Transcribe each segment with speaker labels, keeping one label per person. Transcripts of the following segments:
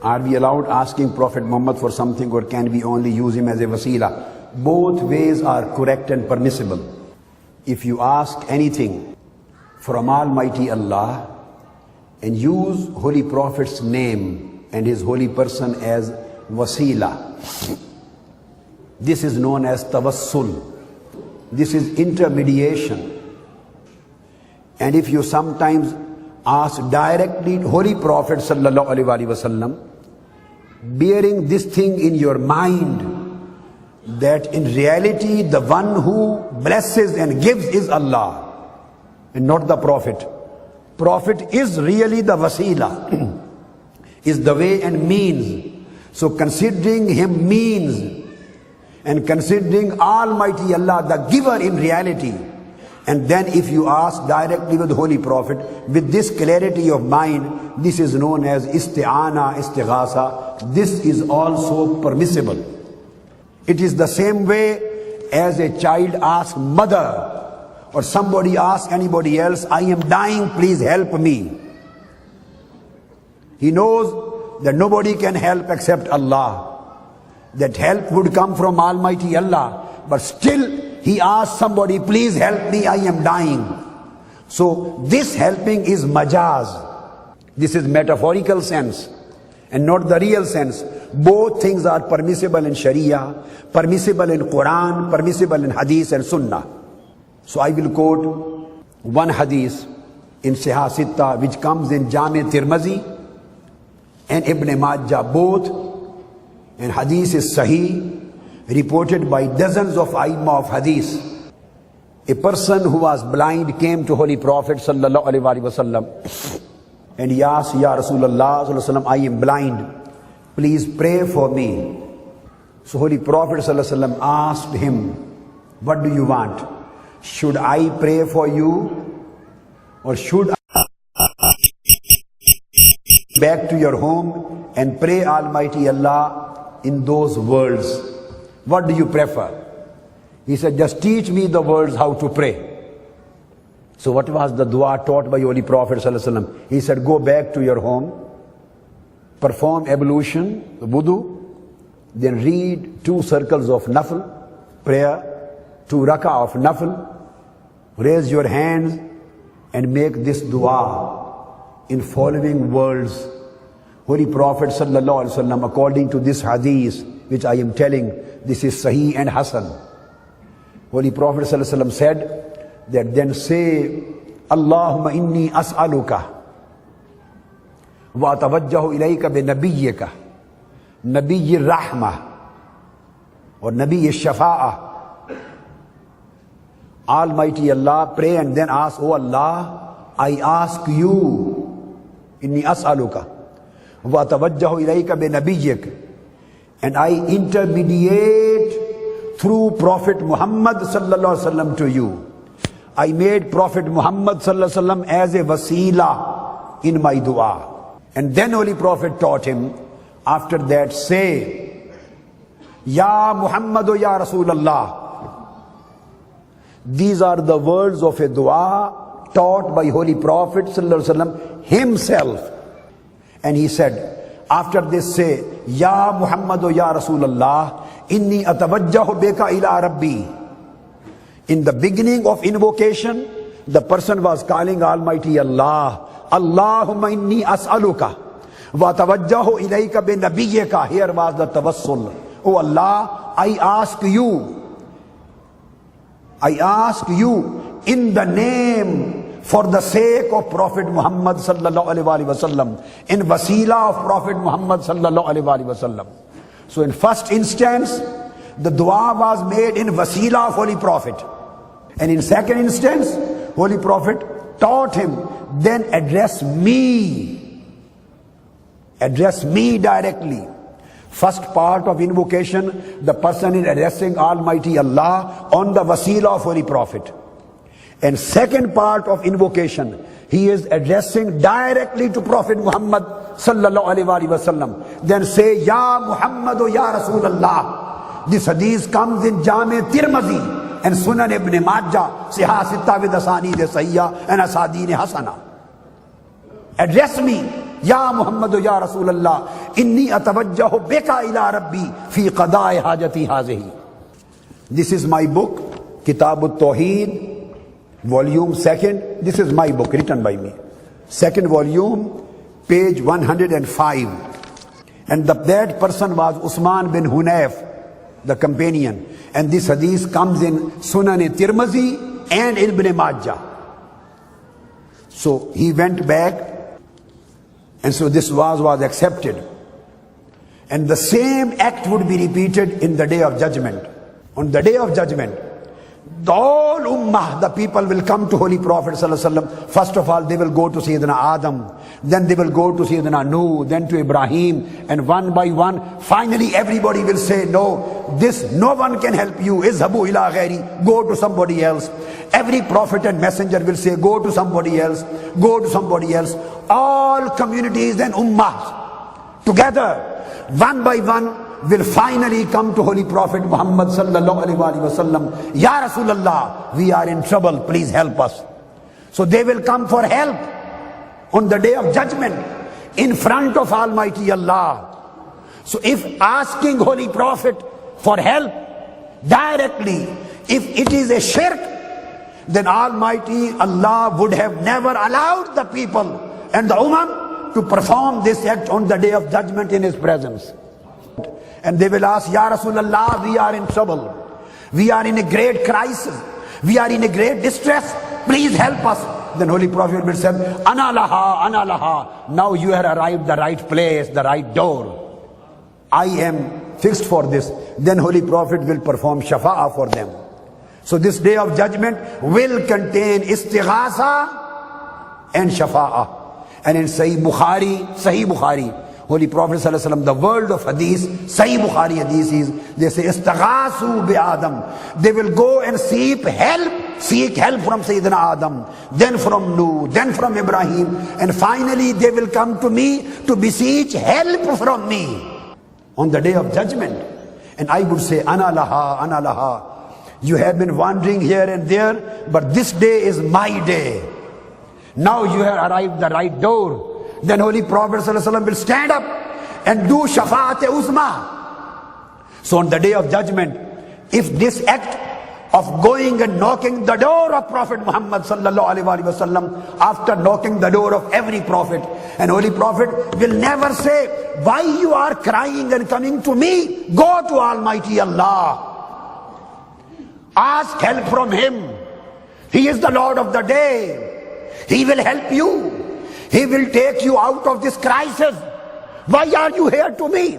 Speaker 1: Are we allowed asking Prophet Muhammad for something, or can we only use him as a wasila? Both ways are correct and permissible. If you ask anything from Almighty Allah and use Holy Prophet's name and his holy person as wasila, this is known as tawassul. This is intermediation. And if you sometimes ask directly Holy Prophet sallallahu alaihi wasallam, bearing this thing in your mind, that in reality the one who blesses and gives is Allah and not the Prophet. Prophet is really the wasila, is the way and means. So considering him means and considering Almighty Allah the giver in reality, and then if you ask directly with the Holy Prophet with this clarity of mind, this is known as isti'ana, istighasa. This is also permissible. It is the same way as a child asks mother, or somebody asks anybody else, I am dying, please help me. He knows that nobody can help except Allah. That help would come from Almighty Allah, but still he asks somebody, please help me, I am dying. So this helping is majaz. This is metaphorical sense and not the real sense. Both things are permissible in Sharia, permissible in Quran, permissible in Hadith and Sunnah. So I will quote one Hadith in Sahih Sitta, which comes in Jami Tirmizi and Ibn Majah both. And Hadith is Sahih, reported by dozens of Aimma of Hadith. A person who was blind came to Holy Prophet sallallahu alaihi wasallam and he asked, Ya Rasulullah sallallahu alaihi wasallam, I am blind, please pray for me. So Holy Prophet sallallahu alaihi wasallam asked him, what do you want? Should I pray for you, or should I back to your home and pray Almighty Allah in those words? What do you prefer? He said, just teach me the words how to pray. So what was the dua taught by Holy Prophet sallallahu alaihi wasallam? He said, go back to your home, perform ablution, wudu, then read 2 circles of nafl, prayer, 2 rak'ah of nafl, raise your hands and make this dua in following words. Holy Prophet sallallahu alaihi wasallam, according to this hadith which I am telling, this is Sahih and Hasan. Holy Prophet sallallahu alaihi wasallam said that then say, Allahumma inni as'aluka wa atawajjahu ilayka bi nabiyyika, nabiyyi rahmah or nabiyyi shafa'ah. Almighty Allah, pray and then ask, oh Allah, I ask you, inni as'aluka wa atawajjahu ilayka bi nabiyyika, and I intermediate through Prophet Muhammad sallallahu alaihi wasallam to you. I made Prophet Muhammad sallallahu alaihi wasallam as a wasila in my dua. And then Holy Prophet taught him, after that say, Ya Muhammadu Ya Rasulallah. These are the words of a dua taught by Holy Prophet sallallahu alaihi wasallam himself. And he said, after this say, Ya Muhammadu Ya Rasulallah, inni atawajjahu bika ila Rabbi. In the beginning of invocation, the person was calling Almighty Allah, Allahumma inni as'aluka wa atawajjahu ilayka bi nabiyyika. Here was the tawassul. Oh Allah, I ask you in the name, for the sake of Prophet Muhammad sallallahu alaihi wasallam, in wasila of Prophet Muhammad sallallahu alaihi wasallam. So in first instance, the dua was made in wasila of Holy Prophet. And in second instance, Holy Prophet taught him, then address me directly. First part of invocation, the person is addressing Almighty Allah on the wasila of Holy Prophet. And second part of invocation, he is addressing directly to Prophet Muhammad sallallahu alaihi wasallam. Then say, Ya Muhammadu Ya Rasulallah. This hadith comes in Jami Tirmizi and Sunan Ibn Majah, Sahih Sitta with Asanid Sahiha and Asadin Hasana. Address me, Ya Muhammadu Ya Rasulallah, inni atawajjahu bika ila rabbi fi qada'i hajati hazihi. This is my book, Kitab al-Tawheed, volume 2nd. This is my book, written by me. 2nd volume, page 105. And that person was Usman bin Hunayf, the companion. And this hadith comes in Sunan Tirmizi and Ibn Majah. So he went back, and so this was accepted. And the same act would be repeated in the day of judgment. On the day of judgment, the whole ummah, the people will come to Holy Prophet ﷺ. First of all, they will go to Sayyidina Adam, then they will go to Sayyidina Nuh, then to Ibrahim, and one by one, finally everybody will say, no, no one can help you, izhabu ila ghairi, go to somebody else. Every prophet and messenger will say, go to somebody else, go to somebody else. All communities and ummahs together, one by one, will finally come to Holy Prophet Muhammad sallallahu alaihi wasallam. Ya Rasulullah, we are in trouble, please help us. So they will come for help on the day of judgment in front of Almighty Allah. So if asking Holy Prophet for help directly, if it is a shirk, then Almighty Allah would have never allowed the people and the Ummah to perform this act on the day of judgment in His presence. And they will ask, Ya Rasulullah, we are in trouble. We are in a great crisis. We are in a great distress. Please help us. Then Holy Prophet will say, Ana laha, Ana laha. Now you have arrived the right place, the right door. I am fixed for this. Then Holy Prophet will perform shafa'ah for them. So this day of judgment will contain istighasa and shafa'ah. And in Sahih Bukhari, Holy Prophet ﷺ, the world of hadith, Sahih Bukhari hadith is, they say, istaghasu bi Adam. They will go and seek help from Sayyidina Adam, then from Nuh, then from Ibrahim, and finally they will come to me to beseech help from me on the day of judgment. And I would say, Ana laha, Ana laha. You have been wandering here and there, but this day is my day. Now you have arrived the right door. Then Holy Prophet ﷺ will stand up and do shafa'at uzma. So on the day of judgment, if this act of going and knocking the door of Prophet Muhammad sallallahu alaihi wasallam, after knocking the door of every prophet, and Holy Prophet will never say, why you are crying and coming to me? Go to Almighty Allah. Ask help from Him. He is the Lord of the day. He will help you. He will take you out of this crisis. Why are you here to me?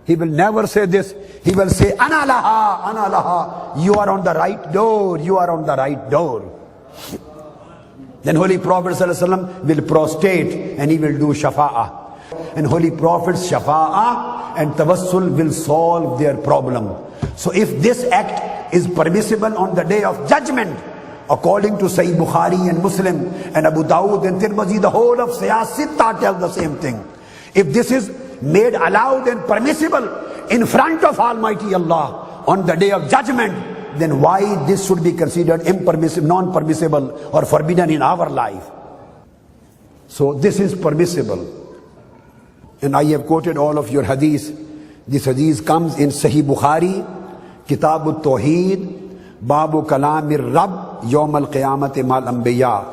Speaker 1: He will never say this. He will say, Ana laha, Ana laha. You are on the right door. You are on the right door. Then Holy Prophet ﷺ will prostrate and he will do shafa'ah. And Holy Prophet's shafa'ah and tawassul will solve their problem. So if this act is permissible on the day of judgment, according to Sahih Bukhari and Muslim and Abu Dawud and Tirmizi, the whole of Siyah Sittah tells the same thing. If this is made allowed and permissible in front of Almighty Allah on the day of judgment, then why this should be considered impermissible, non-permissible or forbidden in our life? So this is permissible. And I have quoted all of your hadith. This hadith comes in Sahih Bukhari, Kitab al-Tawheed, Babu Kalamir Rabb, Yawm al-Qiyamati mal Anbiya.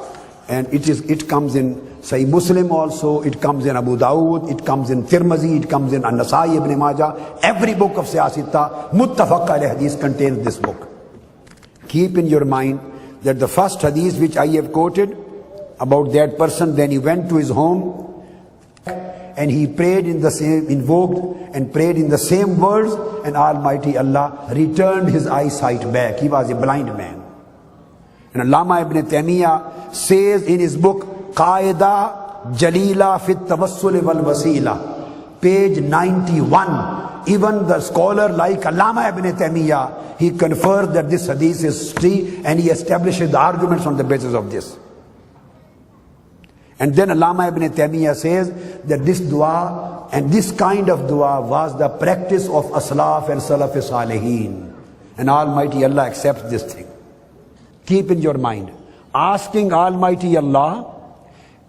Speaker 1: And it comes in Sahih Muslim also, it comes in Abu Dawud, it comes in Tirmizi, it comes in An-Nasai, Ibn Majah. Every book of Siyah Sittah, Muttafaq alayh hadith contains this book. Keep in your mind that the first hadith which I have quoted about that person, then he went to his home and he prayed in the same, invoked and prayed in the same words, and Almighty Allah returned his eyesight back. He was a blind man. And Allama Ibn Taymiyyah says in his book, Qaida Jalila Fit Tawassul wal Wasila, page 91, even the scholar like Allama Ibn Taymiyyah, he confirmed that this hadith is true, and he established the arguments on the basis of this. And then Allama Ibn Taymiyyah says that this dua and this kind of dua was the practice of Aslaf and Salaf Salihin. And Almighty Allah accepts this thing. Keep in your mind, asking Almighty Allah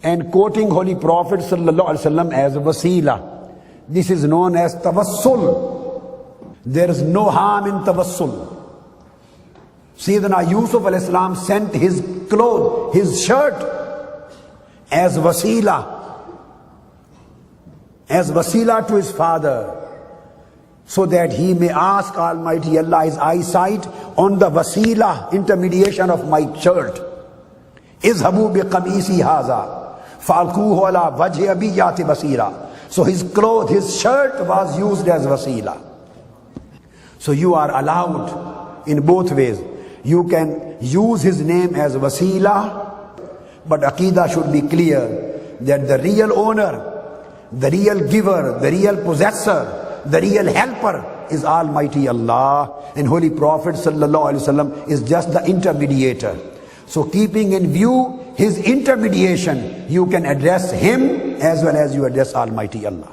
Speaker 1: and quoting Holy Prophet sallallahu alaihi wasallam as a wasila. This is known as tawassul. There is no harm in tawassul. Sayyidina Yusuf alayhi salam sent his clothes, his shirt, as wasila to his father, so that he may ask Almighty Allah his eyesight on the wasila, intermediation of my shirt. Izhabu bi qamisi haza falquhu ala wajhi abiyati basira. So his cloth, his shirt was used as wasila. So you are allowed in both ways. You can use his name as wasila, but Aqidah should be clear that the real owner, the real giver, the real possessor, the real helper is Almighty Allah, and Holy Prophet sallallahu alaihi wasallam is just the intermediator. So keeping in view his intermediation, you can address him as well as you address Almighty Allah.